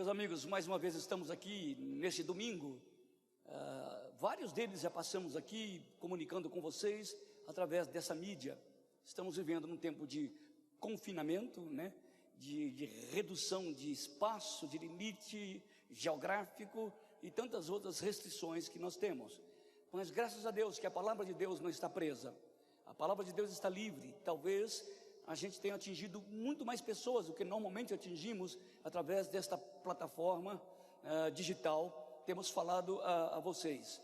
Meus amigos, mais uma vez estamos aqui neste domingo. Vários deles já passamos aqui comunicando com vocês através dessa mídia. Estamos vivendo num tempo de confinamento, né? De redução de espaço, de limite geográfico e tantas outras restrições que nós temos. Mas graças a Deus que a palavra de Deus não está presa. A palavra de Deus está livre. Talvez a gente tenha atingido muito mais pessoas do que normalmente atingimos através desta plataforma digital. Temos falado a vocês.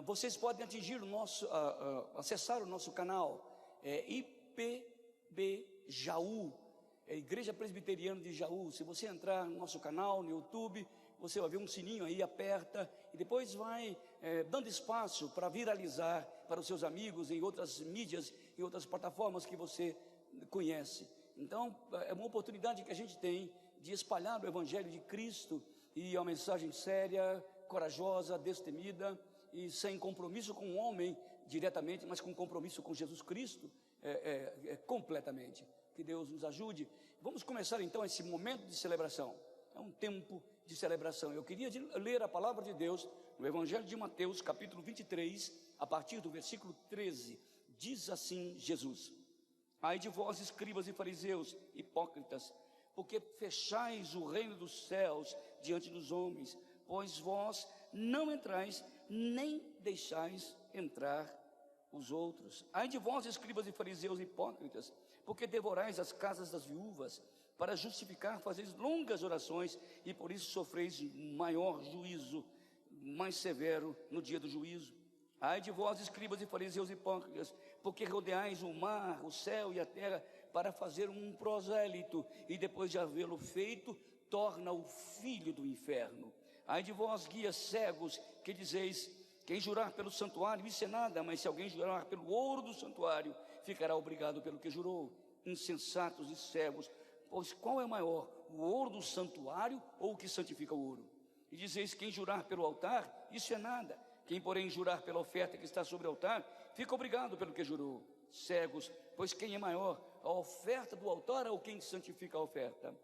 Vocês podem atingir o nosso, acessar o nosso canal, IPB Jaú, Igreja Presbiteriana de Jaú. Se você entrar no nosso canal no YouTube, você vai ver um sininho aí, aperta e depois vai dando espaço para viralizar para os seus amigos em outras mídias, em outras plataformas que você conhece. Então é uma oportunidade que a gente tem de espalhar o Evangelho de Cristo e uma mensagem séria, corajosa, destemida e sem compromisso com o homem diretamente, mas com compromisso com Jesus Cristo completamente. Que Deus nos ajude. Vamos começar então esse momento de celebração. É um tempo de celebração. Eu queria ler a palavra de Deus no Evangelho de Mateus, capítulo 23, a partir do versículo 13. Diz assim Jesus: Ai de vós, escribas e fariseus, hipócritas, porque fechais o reino dos céus diante dos homens, pois vós não entrais, nem deixais entrar os outros. Ai de vós, escribas e fariseus, hipócritas, porque devorais as casas das viúvas, para justificar fazeis longas orações, e por isso sofreis maior juízo, mais severo no dia do juízo. Ai de vós, escribas e fariseus hipócritas, porque rodeais o mar, o céu e a terra, para fazer um prosélito, e depois de havê-lo feito, torna o filho do inferno. Ai de vós, guias cegos, que dizeis: quem jurar pelo santuário, isso é nada, mas se alguém jurar pelo ouro do santuário, ficará obrigado pelo que jurou. Insensatos e cegos, pois qual é maior, o ouro do santuário ou o que santifica o ouro? E dizeis: quem jurar pelo altar, isso é nada. Quem, porém, jurar pela oferta que está sobre o altar, fica obrigado pelo que jurou. Cegos, pois quem é maior, a oferta do altar ou quem santifica a oferta?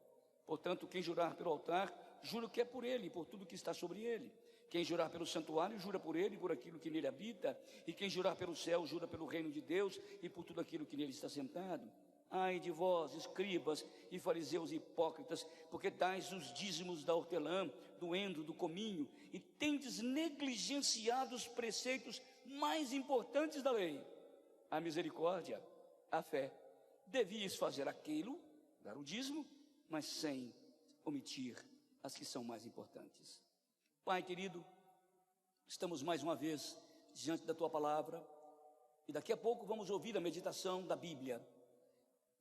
Portanto, quem jurar pelo altar, jura que é por ele, por tudo que está sobre ele. Quem jurar pelo santuário, jura por ele, por aquilo que nele habita. E quem jurar pelo céu, jura pelo reino de Deus e por tudo aquilo que nele está sentado. Ai de vós, escribas e fariseus hipócritas, porque dais os dízimos da hortelã, do endro, do cominho, e tendes negligenciado os preceitos mais importantes da lei: a misericórdia, a fé. Devias fazer aquilo, dar o dízimo, mas sem omitir as que são mais importantes. Pai querido, estamos mais uma vez diante da Tua palavra, e daqui a pouco vamos ouvir a meditação da Bíblia,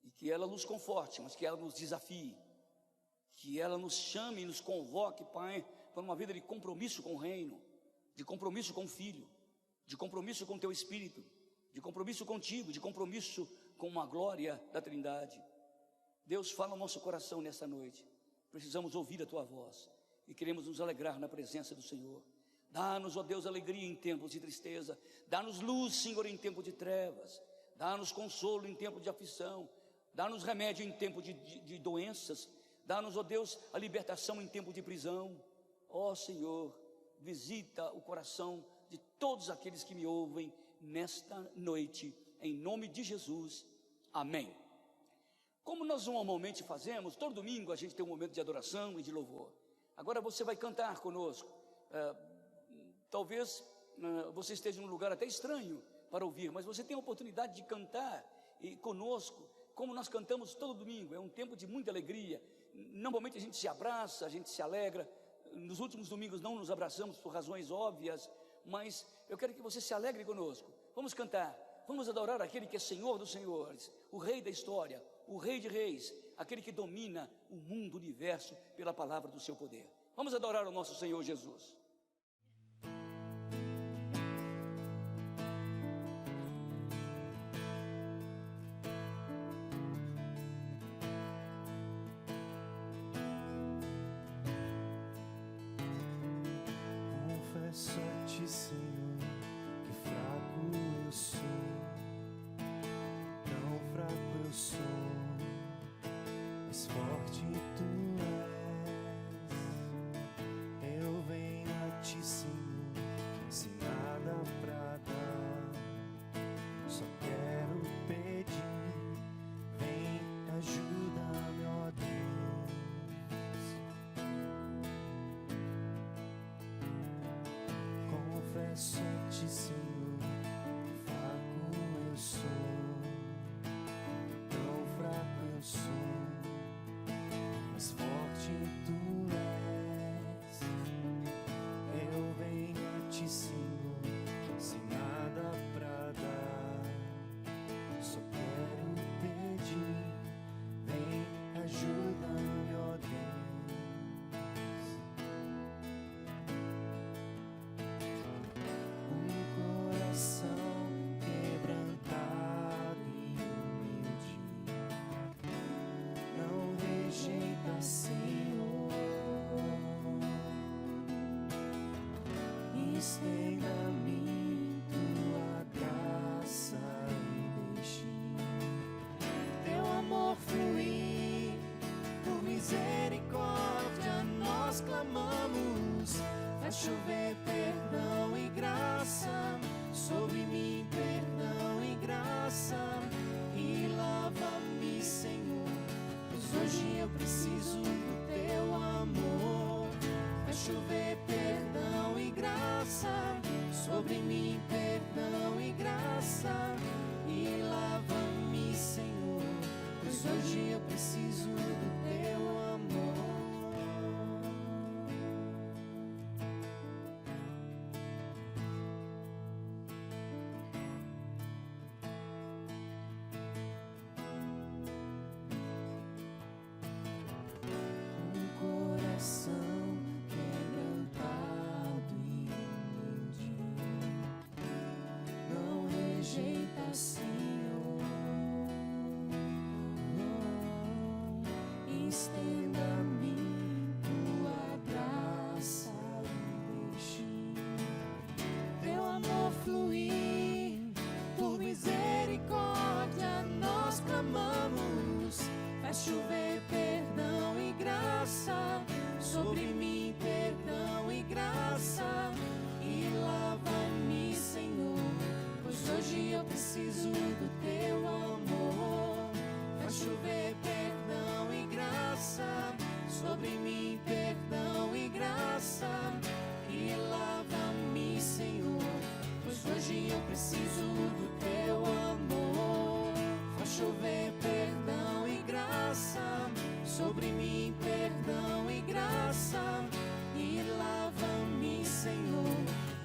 e que ela nos conforte, mas que ela nos desafie, que ela nos chame e nos convoque, Pai, para uma vida de compromisso com o reino, de compromisso com o Filho, de compromisso com o Teu Espírito, de compromisso contigo, de compromisso com a glória da Trindade. Deus, fala ao nosso coração nesta noite. Precisamos ouvir a Tua voz e queremos nos alegrar na presença do Senhor. Dá-nos, ó Deus, alegria em tempos de tristeza. Dá-nos luz, Senhor, em tempo de trevas. Dá-nos consolo em tempo de aflição. Dá-nos remédio em tempo de doenças. Dá-nos, ó Deus, a libertação em tempo de prisão. Ó Senhor, visita o coração de todos aqueles que me ouvem nesta noite, em nome de Jesus, amém. Como nós normalmente fazemos, todo domingo a gente tem um momento de adoração e de louvor. Agora você vai cantar conosco. Talvez você esteja num lugar até estranho para ouvir, mas você tem a oportunidade de cantar conosco, como nós cantamos todo domingo. É um tempo de muita alegria. Normalmente a gente se abraça, a gente se alegra. Nos últimos domingos não nos abraçamos por razões óbvias, mas eu quero que você se alegre conosco. Vamos cantar, vamos adorar aquele que é Senhor dos senhores, o Rei da história, o Rei de reis, aquele que domina o mundo, o universo, pela palavra do seu poder. Vamos adorar o nosso Senhor Jesus. Confesso a ti, Senhor, que fraco eu sou, tão fraco eu sou, mas forte tu és. ti, Senhor, sem nada pra dar. Só quero pedir, vem, ajuda-me, ó Deus. Confesso a ti, Senhor, fraco eu sou, tão fraco eu sou, mas forte tu és. Eu venho a ti, Senhor, sem nada pra dar. Só quero pedir, vem, ajuda-me, ó Deus. Um coração quebrantado e humilde, não rejeita, Senhor. Estenda a mim tua graça e deixe teu amor fluir. Por misericórdia nós clamamos, faz chover perdão e graça sobre mim, perdão e graça, e lava-me, Senhor, pois hoje eu preciso do teu amor. Faz chover perdão e graça sobre mim, perdão e graça, e lava-me, Senhor, pois hoje eu preciso do teu amor. Um coração quebrantado e humilde, não rejeita, Senhor. Estenda a mim tua graça e deixe teu amor fluir. Por misericórdia nós clamamos, faz chover perdão e graça sobre mim, perdão e graça, e lava-me, Senhor, pois hoje eu preciso do teu amor. Faz chover perdão e graça sobre mim, perdão e graça, e lava-me, Senhor, pois hoje eu preciso do teu amor. Faz chover perdão e graça sobre mim, perdão e graça, e lava-me, Senhor,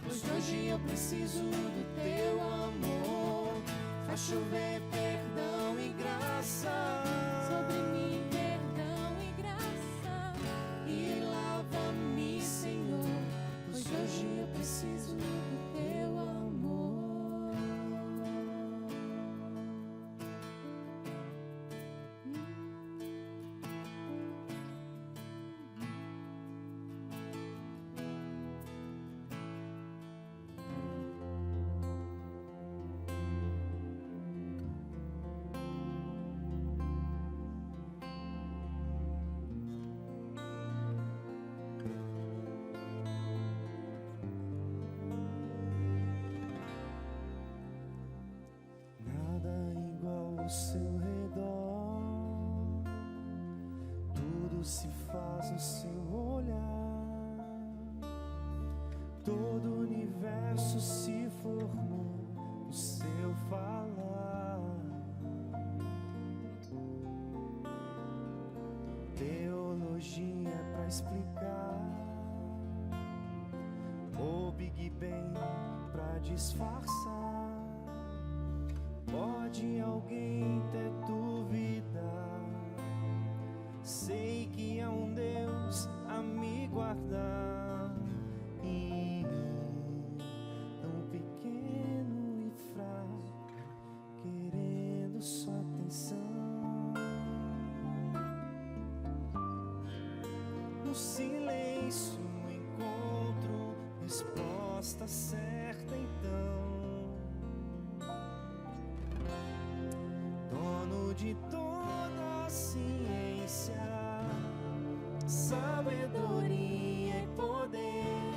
pois hoje eu preciso do teu amor. Faz chover perdão e graça sobre mim, perdão e graça, e lava-me, Senhor, pois hoje eu preciso do teu amor. Nada igual ao seu redor, tudo se faz no seu olhar, todo o universo se formou no seu falar. Teologia é pra explicar, o Big Bang pra disfarçar. Pode alguém ter dúvida? Sei que há um Deus a me guardar em mim, tão pequeno e fraco, querendo sua atenção. No silêncio encontro resposta certa, então. Dono de toda a ciência, sabedoria e poder,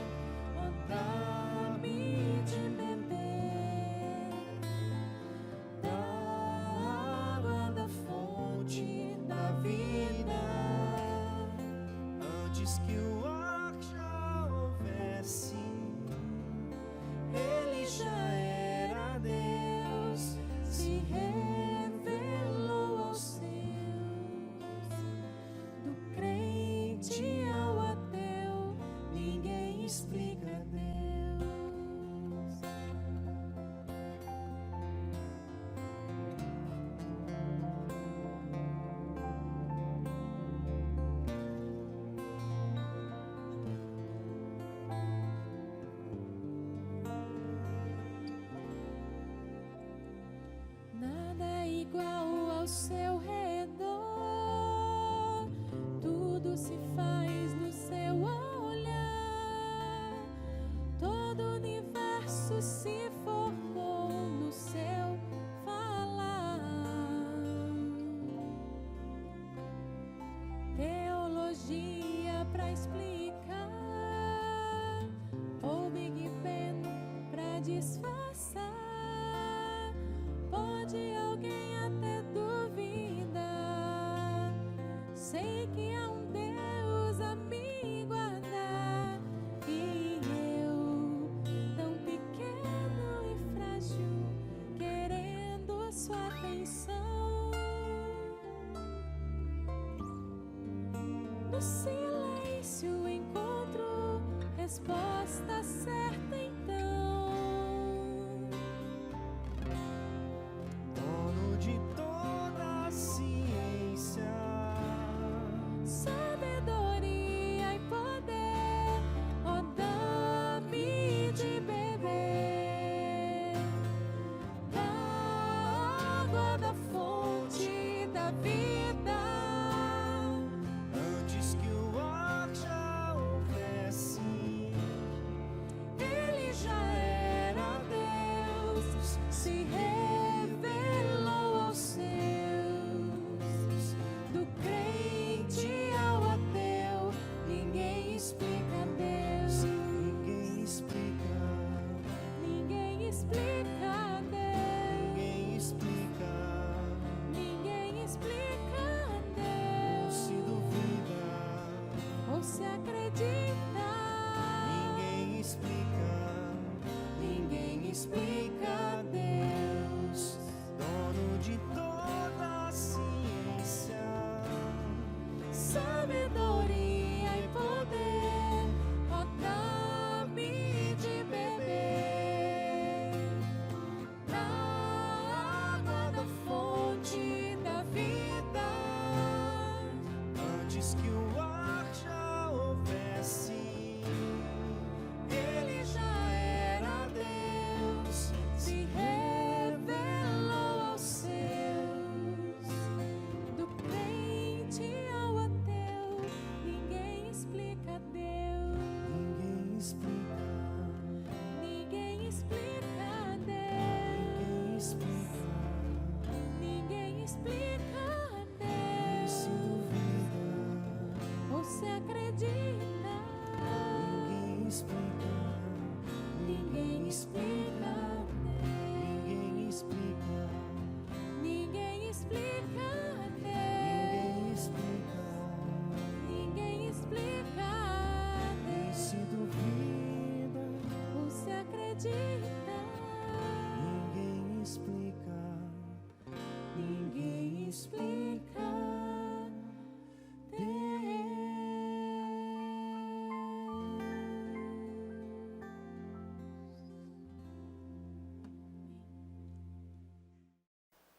No silêncio encontro resposta certa então. Dono de toda a ciência, Sabedoria e poder, ó, dá-me de beber da água da fonte da vida. antes que o ar já houvesse, Ele já era Deus, se revelou aos seus. Do crente ao ateu, ninguém explica Deus. ninguém explica, Ninguém explica Deus. ninguém explica, Ninguém explica não se Deus. duvida, Ou se acredita. ninguém explica, Ninguém explica Deus. dono de toda a ciência, Sabedoria e poder, ó, dá-me de beber da água da fonte da vida. antes que o ar já houvesse, Ele já era Deus, se revelou aos seus. Do crente ao ateu, ninguém explica Deus. ninguém explica, Ninguém explica ninguém Deus. explica, Ninguém explica não se Deus. duvida, Ou se acredita. ninguém explica, Ninguém explica ninguém Deus. explica, Ninguém explica ninguém Deus. explica, Ninguém explica não se Deus. duvida, Ou se acredita. ninguém explica, Ninguém explica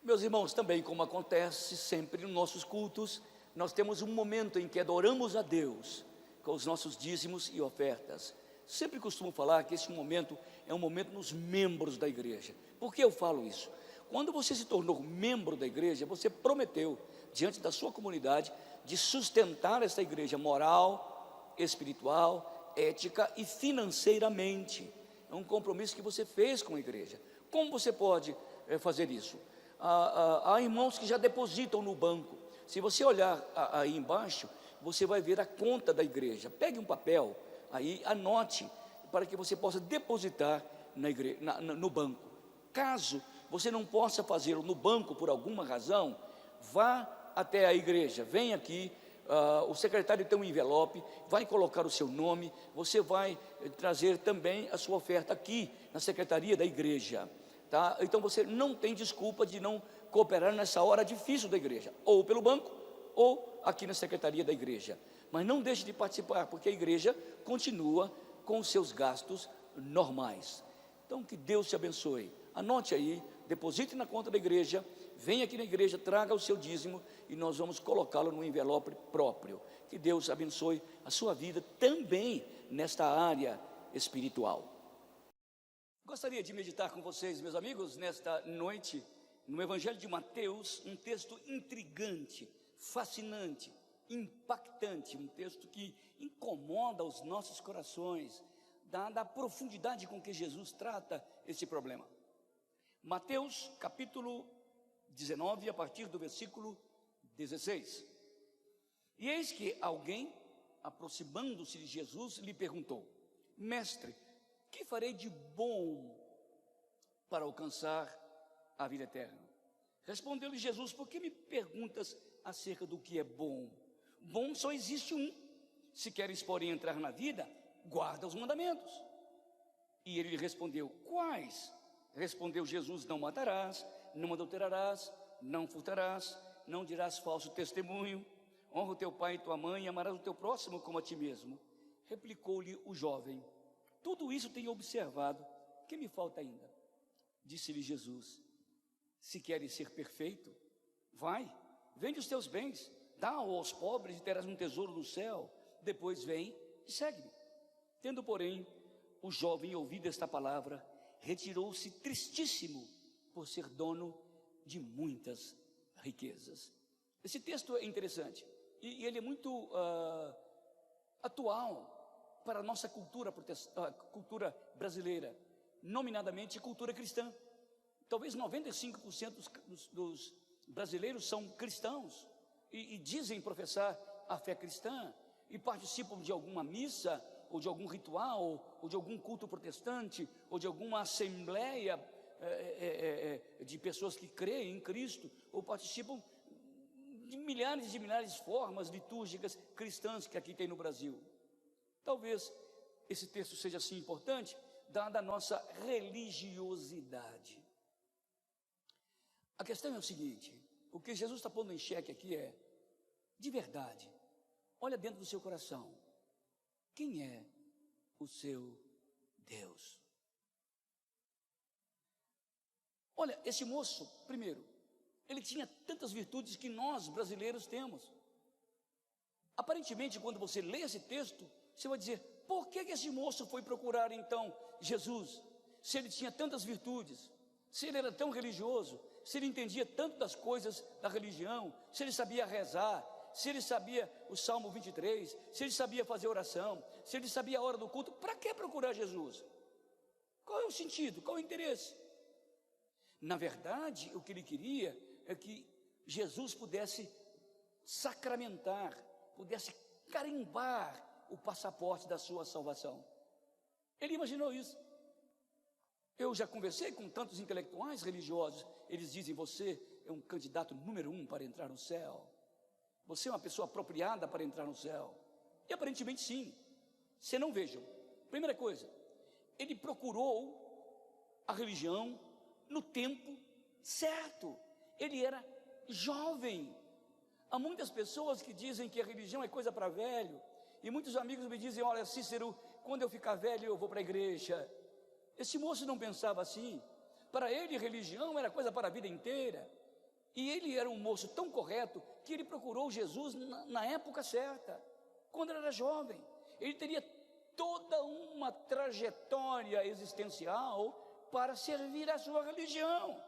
Meus irmãos, também como acontece sempre nos nossos cultos, nós temos um momento em que adoramos a Deus com os nossos dízimos e ofertas. Sempre costumo falar que esse momento é um momento nos membros da igreja. Por que eu falo isso? Quando você se tornou membro da igreja, você prometeu diante da sua comunidade de sustentar essa igreja moral, espiritual, ética e financeiramente. É um compromisso que você fez com a igreja. Como você pode fazer isso? Há irmãos que já depositam no banco. Se você olhar aí embaixo, você vai ver a conta da igreja. Pegue um papel, aí anote, para que você possa depositar no banco. Caso você não possa fazê-lo no banco por alguma razão, vá até a igreja, vem aqui, o secretário tem um envelope, vai colocar o seu nome, você vai trazer também a sua oferta aqui na secretaria da igreja. Tá? Então você não tem desculpa de não cooperar nessa hora difícil da igreja, ou pelo banco, ou aqui na secretaria da igreja. Mas não deixe de participar, porque a igreja continua com os seus gastos normais. Então que Deus te abençoe. Anote aí, deposite na conta da igreja, venha aqui na igreja, traga o seu dízimo e nós vamos colocá-lo no envelope próprio. Que Deus abençoe a sua vida também nesta área espiritual. Gostaria de meditar com vocês, meus amigos, nesta noite, no Evangelho de Mateus, um texto intrigante, fascinante, impactante, um texto que incomoda os nossos corações, dada a profundidade com que Jesus trata esse problema. Mateus, capítulo 19, a partir do versículo 16. E eis que alguém, aproximando-se de Jesus, lhe perguntou: Mestre, que farei de bom para alcançar a vida eterna? Respondeu-lhe Jesus: por que me perguntas acerca do que é bom? Bom só existe um. Se queres, porém, entrar na vida, guarda os mandamentos. E ele lhe respondeu: quais? Respondeu Jesus: não matarás, não adulterarás, não furtarás, não dirás falso testemunho, honra o teu pai e tua mãe, e amarás o teu próximo como a ti mesmo. Replicou-lhe o jovem: tudo isso tenho observado, que me falta ainda? Disse-lhe Jesus: se queres ser perfeito, vai, vende os teus bens, dá-o aos pobres e terás um tesouro no céu, depois vem e segue-me. Tendo, porém, o jovem ouvido esta palavra, retirou-se tristíssimo por ser dono de muitas riquezas. Esse texto é interessante e ele é muito atual para a nossa cultura brasileira, nominadamente cultura cristã. Talvez 95% dos brasileiros são cristãos e dizem professar a fé cristã e participam de alguma missa, ou de algum ritual, ou de algum culto protestante, ou de alguma assembleia de pessoas que creem em Cristo, ou participam de milhares e milhares de formas litúrgicas cristãs que aqui tem no Brasil. Talvez esse texto seja assim importante, dada a nossa religiosidade. A questão é o seguinte: o que Jesus está pondo em xeque aqui é, de verdade, olha dentro do seu coração, quem é o seu Deus? Olha, esse moço, primeiro, ele tinha tantas virtudes que nós brasileiros temos. Aparentemente, quando você lê esse texto, você vai dizer: por que esse moço foi procurar então Jesus? Se ele tinha tantas virtudes, se ele era tão religioso, se ele entendia tanto das coisas da religião, se ele sabia rezar, se ele sabia o Salmo 23, se ele sabia fazer oração, se ele sabia a hora do culto, para que procurar Jesus? Qual é o sentido? Qual é o interesse? Na verdade, o que ele queria é que Jesus pudesse sacramentar, pudesse carimbar o passaporte da sua salvação. Ele imaginou isso. Eu já conversei com tantos intelectuais religiosos, eles dizem: você é um candidato número 1 para entrar no céu, você é uma pessoa apropriada para entrar no céu. E aparentemente sim. Você não vejam, primeira coisa, ele procurou a religião no tempo certo. Ele era jovem. Há muitas pessoas que dizem que a religião é coisa para velho, e muitos amigos me dizem: olha, Cícero, quando eu ficar velho eu vou para a igreja. Esse moço não pensava assim. Para ele, religião era coisa para a vida inteira. E ele era um moço tão correto que ele procurou Jesus na época certa, quando ele era jovem. Ele teria toda uma trajetória existencial para servir a sua religião,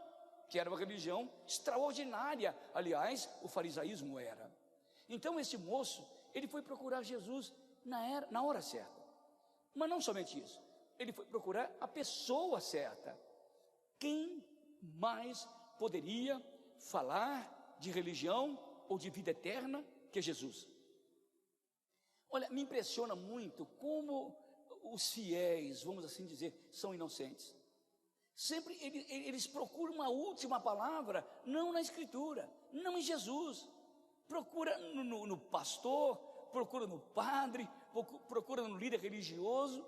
que era uma religião extraordinária. Aliás, o farisaísmo era. Então esse moço, ele foi procurar Jesus na hora certa. Mas não somente isso, ele foi procurar a pessoa certa. Quem mais poderia falar de religião ou de vida eterna que Jesus? Olha, me impressiona muito como os fiéis, vamos assim dizer, são inocentes. Sempre eles procuram uma última palavra, não na Escritura, não em Jesus. Procura no pastor, procura no padre, procura no líder religioso,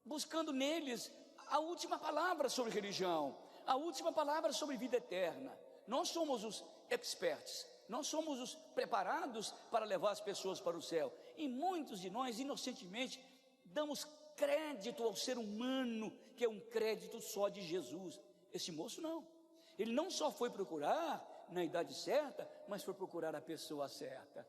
buscando neles a última palavra sobre religião, a última palavra sobre vida eterna. Nós somos os experts, nós somos os preparados para levar as pessoas para o céu. E muitos de nós, inocentemente, damos crédito ao ser humano, que é um crédito só de Jesus. Esse moço não. Ele não só foi procurar na idade certa, mas foi procurar a pessoa certa.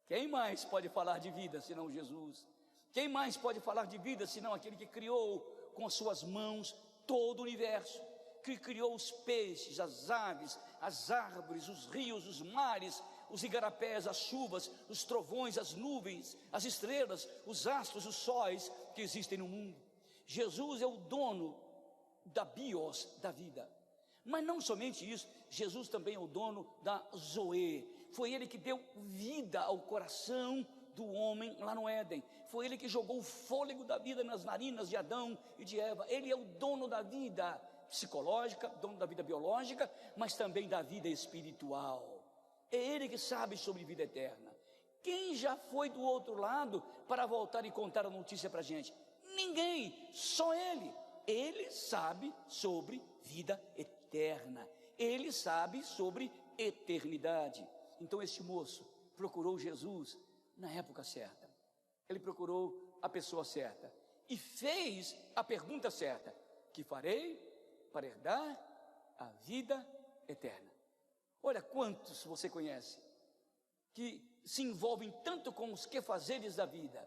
Quem mais pode falar de vida senão Jesus? Quem mais pode falar de vida senão aquele que criou com as suas mãos todo o universo? Que criou os peixes, as aves, as árvores, os rios, os mares, os igarapés, as chuvas, os trovões, as nuvens, as estrelas, os astros, os sóis que existem no mundo. Jesus é o dono da bios, da vida. Mas não somente isso, Jesus também é o dono da zoe. Foi ele que deu vida ao coração do homem lá no Éden. Foi ele que jogou o fôlego da vida nas narinas de Adão e de Eva. Ele é o dono da vida psicológica, dono da vida biológica, mas também da vida espiritual. É ele que sabe sobre vida eterna. Quem já foi do outro lado para voltar e contar a notícia para a gente? Ninguém, só ele. Ele sabe sobre vida eterna. Ele sabe sobre eternidade. Então esse moço procurou Jesus na época certa. Ele procurou a pessoa certa e fez a pergunta certa: que farei para herdar a vida eterna? Olha quantos você conhece que se envolvem tanto com os quefazeres da vida,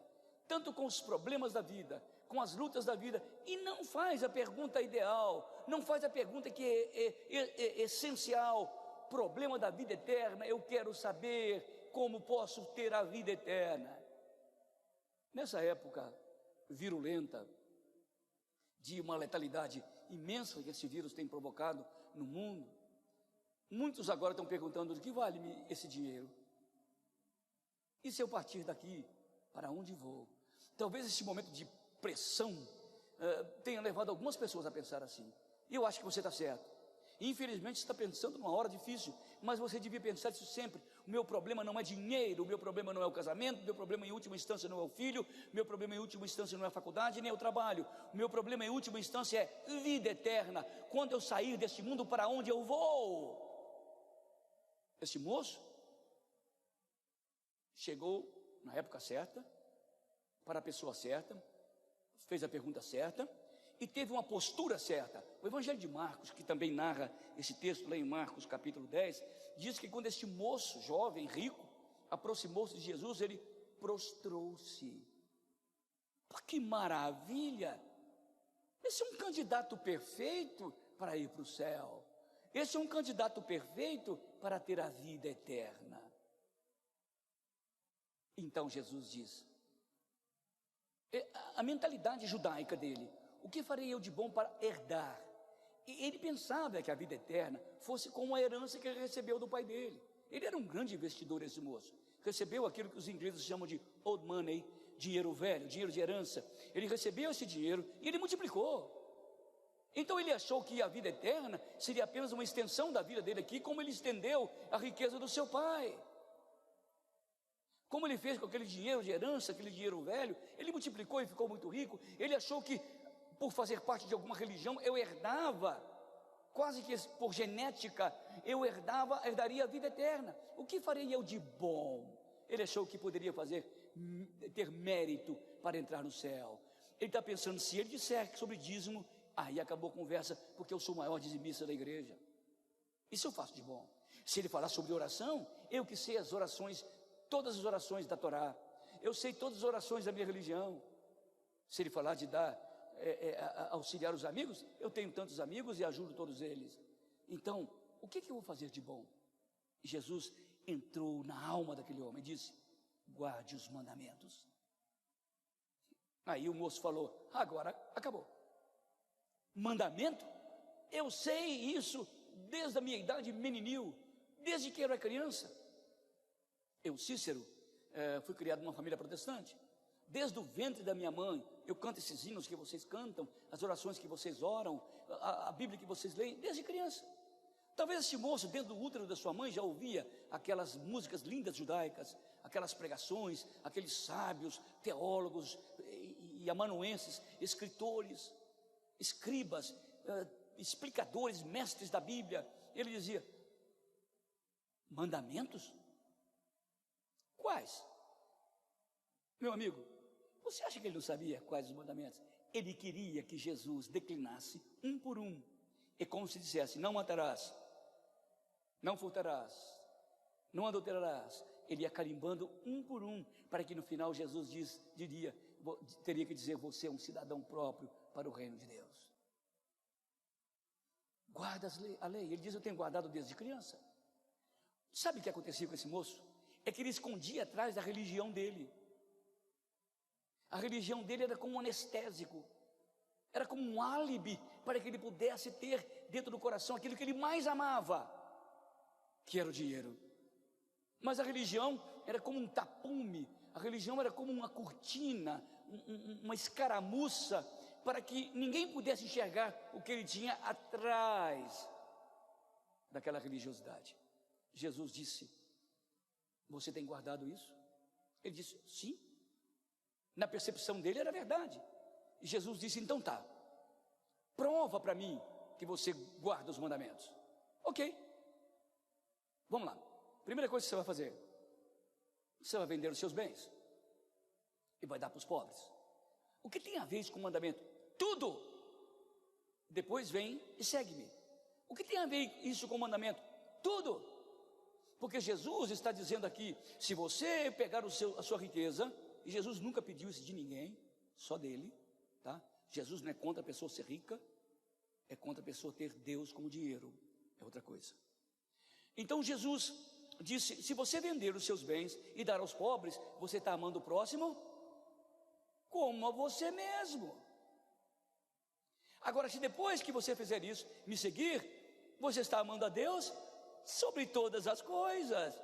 tanto com os problemas da vida, com as lutas da vida, e não faz a pergunta ideal, não faz a pergunta que é essencial. Problema da vida eterna: eu quero saber como posso ter a vida eterna. Nessa época virulenta, de uma letalidade imensa que esse vírus tem provocado no mundo, muitos agora estão perguntando: o que vale-me esse dinheiro? E se eu partir daqui, para onde vou? Talvez esse momento de pressão tenha levado algumas pessoas a pensar assim. E eu acho que você está certo. Infelizmente você está pensando numa hora difícil, mas você devia pensar isso sempre. O meu problema não é dinheiro, o meu problema não é o casamento, o meu problema em última instância não é o filho, o meu problema em última instância não é a faculdade, nem o trabalho. O meu problema em última instância é vida eterna. Quando eu sair deste mundo, para onde eu vou? Este moço chegou na época certa, para a pessoa certa, fez a pergunta certa e teve uma postura certa. O Evangelho de Marcos, que também narra esse texto lá em Marcos capítulo 10, diz que quando este moço jovem, rico, aproximou-se de Jesus, ele prostrou-se. Que maravilha! Esse é um candidato perfeito para ir para o céu. Esse é um candidato perfeito para ter a vida eterna. Então Jesus diz, a mentalidade judaica dele: o que farei eu de bom para herdar? E ele pensava que a vida eterna fosse como a herança que ele recebeu do pai dele. Ele era um grande investidor, esse moço. Recebeu aquilo que os ingleses chamam de old money, dinheiro velho, dinheiro de herança. Ele recebeu esse dinheiro e ele multiplicou. Então ele achou que a vida eterna seria apenas uma extensão da vida dele aqui, como ele estendeu a riqueza do seu pai. Como ele fez com aquele dinheiro de herança, aquele dinheiro velho, ele multiplicou e ficou muito rico. Ele achou que, por fazer parte de alguma religião, eu herdava, quase que por genética, herdaria a vida eterna. O que farei eu de bom? Ele achou que poderia ter mérito para entrar no céu. Ele está pensando: se ele disser sobre dízimo, aí acabou a conversa, porque eu sou o maior dizimista da igreja. Isso eu faço de bom. Se ele falar sobre oração, eu que sei as orações, todas as orações da Torá, eu sei todas as orações da minha religião. Se ele falar de auxiliar os amigos, eu tenho tantos amigos e ajudo todos eles. Então, o que eu vou fazer de bom? E Jesus entrou na alma daquele homem e disse: guarde os mandamentos. Aí o moço falou: agora acabou. Mandamento? Eu sei isso desde a minha idade meninil, desde que eu era criança. Eu, Cícero, fui criado numa família protestante. Desde o ventre da minha mãe, eu canto esses hinos que vocês cantam, as orações que vocês oram, a Bíblia que vocês leem, desde criança. Talvez este moço, dentro do útero da sua mãe, já ouvia aquelas músicas lindas judaicas, aquelas pregações, aqueles sábios, teólogos e amanuenses, escritores, escribas, explicadores, mestres da Bíblia. Ele dizia: mandamentos? Quais? Meu amigo, você acha que ele não sabia quais os mandamentos? Ele queria que Jesus declinasse um por um. É como se dissesse: não matarás, não furtarás, não adulterarás. Ele ia carimbando um por um, para que no final Jesus teria que dizer: você é um cidadão próprio para o reino de Deus. Guarda a lei. Ele diz: eu tenho guardado desde criança. Sabe o que acontecia com esse moço? É que ele escondia atrás da religião dele. A religião dele era como um anestésico, era como um álibi para que ele pudesse ter dentro do coração aquilo que ele mais amava, que era o dinheiro. Mas a religião era como um tapume, a religião era como uma cortina, uma escaramuça, para que ninguém pudesse enxergar o que ele tinha atrás daquela religiosidade. Jesus disse: você tem guardado isso? Ele disse: sim. Na percepção dele era verdade. E Jesus disse: então tá, prova para mim que você guarda os mandamentos. Ok, vamos lá. Primeira coisa que você vai fazer: Você vai vender os seus bens e vai dar para os pobres. O que tem a ver isso com o mandamento? Tudo! Depois vem e segue-me. O que tem a ver isso com o mandamento? Tudo! Porque Jesus está dizendo aqui, se você pegar a sua riqueza, e Jesus nunca pediu isso de ninguém, só dele, tá? Jesus não é contra a pessoa ser rica, é contra a pessoa ter Deus como dinheiro, é outra coisa. Então Jesus disse, se você vender os seus bens e dar aos pobres, você está amando o próximo como a você mesmo. Agora, se depois que você fizer isso, me seguir, você está amando a Deus sobre todas as coisas.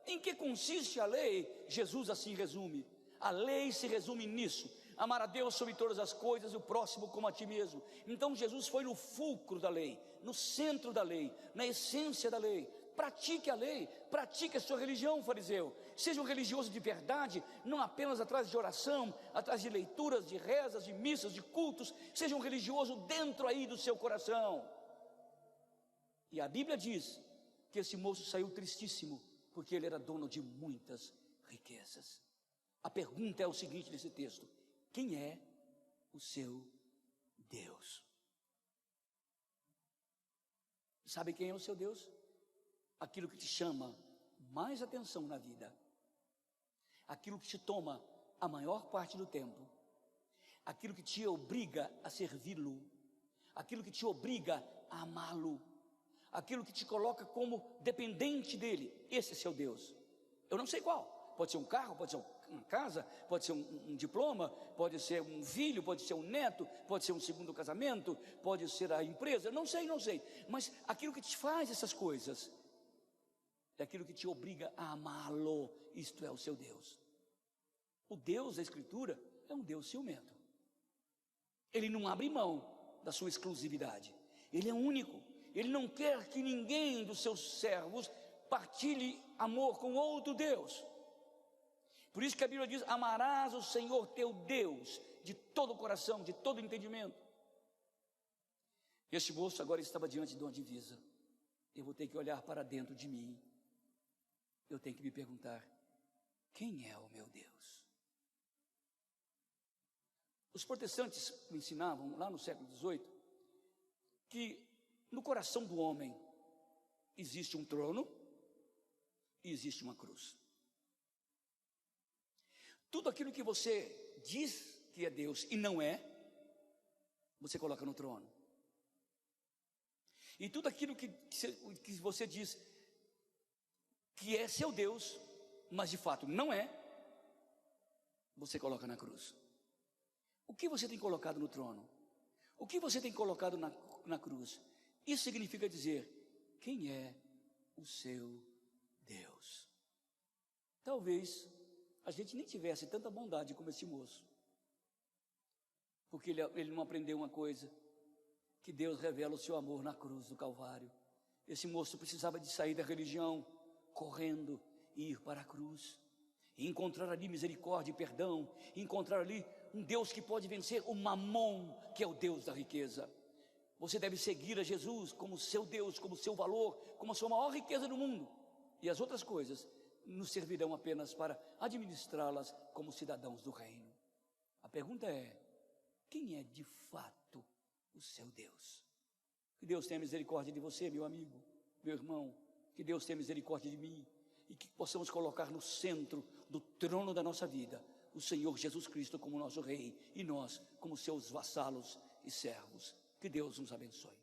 Em que consiste a lei? Jesus assim resume. A lei se resume nisso: amar a Deus sobre todas as coisas e o próximo como a ti mesmo. Então Jesus foi no fulcro da lei, no centro da lei, na essência da lei. Pratique a lei, pratique a sua religião, fariseu. Seja um religioso de verdade, não apenas atrás de oração, atrás de leituras, de rezas, de missas, de cultos. Seja um religioso dentro aí do seu coração. E a Bíblia diz que esse moço saiu tristíssimo, porque ele era dono de muitas riquezas. A pergunta é o seguinte nesse texto: quem é o seu Deus? Sabe quem é o seu Deus? Aquilo que te chama mais atenção na vida, aquilo que te toma a maior parte do tempo, aquilo que te obriga a servi-lo, aquilo que te obriga a amá-lo, aquilo que te coloca como dependente dele. Esse é seu Deus. Eu não sei qual, pode ser um carro, pode ser uma casa, pode ser um diploma, pode ser um filho, pode ser um neto, pode ser um segundo casamento, pode ser a empresa, não sei, mas aquilo que te faz essas coisas é aquilo que te obriga a amá-lo. Isto é o seu Deus. O Deus da Escritura é um Deus ciumento. Ele não abre mão da sua exclusividade. Ele é único. Ele não quer que ninguém dos seus servos partilhe amor com outro Deus. Por isso que a Bíblia diz: amarás o Senhor teu Deus de todo o coração, de todo o entendimento. Este moço agora estava diante de uma divisa. Eu vou ter que olhar para dentro de mim. Eu tenho que me perguntar: quem é o meu Deus? Os protestantes me ensinavam, lá no século XVIII, que no coração do homem existe um trono e existe uma cruz. Tudo aquilo que você diz que é Deus e não é, você coloca no trono. E tudo aquilo que você diz que é seu Deus, mas de fato não é, você coloca na cruz. O que você tem colocado no trono? O que você tem colocado na cruz? Isso significa dizer: quem é o seu Deus? Talvez a gente nem tivesse tanta bondade como esse moço, porque ele não aprendeu uma coisa, que Deus revela o seu amor na cruz do Calvário. Esse moço precisava de sair da religião, correndo e ir para a cruz, e encontrar ali misericórdia e perdão, e encontrar ali um Deus que pode vencer o mamon, que é o Deus da riqueza. Você deve seguir a Jesus como seu Deus, como seu valor, como a sua maior riqueza no mundo, e as outras coisas nos servirão apenas para administrá-las como cidadãos do reino. A pergunta é: quem é de fato o seu Deus? Que Deus tenha misericórdia de você, meu amigo, meu irmão. Que Deus tenha misericórdia de mim, e que possamos colocar no centro do trono da nossa vida o Senhor Jesus Cristo como nosso Rei, e nós como seus vassalos e servos. Que Deus nos abençoe.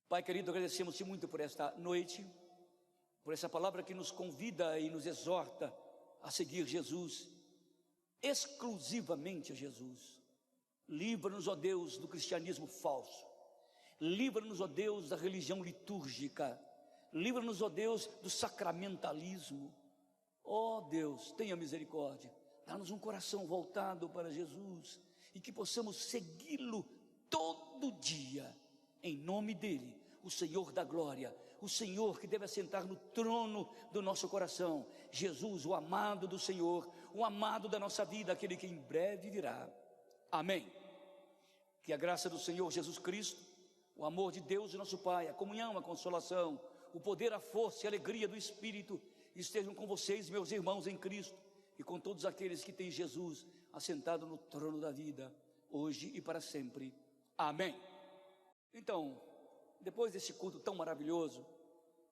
Pai querido, agradecemos-te muito por esta noite, por essa palavra que nos convida e nos exorta a seguir Jesus, exclusivamente a Jesus. Livra-nos, ó Deus, do cristianismo falso. Livra-nos, ó Deus, da religião litúrgica. Livra-nos, ó Deus, do sacramentalismo. Ó Deus, tenha misericórdia. Dá-nos um coração voltado para Jesus, e que possamos segui-lo todo dia, em nome dele, o Senhor da glória, o Senhor que deve assentar no trono do nosso coração, Jesus, o amado do Senhor, o amado da nossa vida, aquele que em breve virá. Amém. Que a graça do Senhor Jesus Cristo, o amor de Deus e nosso Pai, a comunhão, a consolação, o poder, a força e a alegria do Espírito estejam com vocês, meus irmãos em Cristo, e com todos aqueles que têm Jesus assentado no trono da vida, hoje e para sempre. Amém. Então, depois desse culto tão maravilhoso,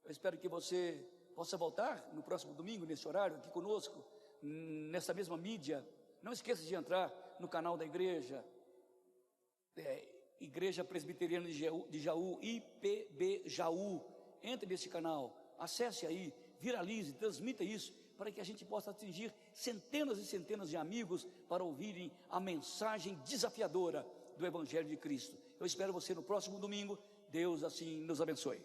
eu espero que você possa voltar no próximo domingo, nesse horário, aqui conosco, nessa mesma mídia. Não esqueça de entrar no canal da igreja, Igreja Presbiteriana de Jaú, IPB Jaú. Entre nesse canal, acesse aí, viralize, transmita isso, para que a gente possa atingir centenas e centenas de amigos para ouvirem a mensagem desafiadora do Evangelho de Cristo. Eu espero você no próximo domingo. Deus assim nos abençoe.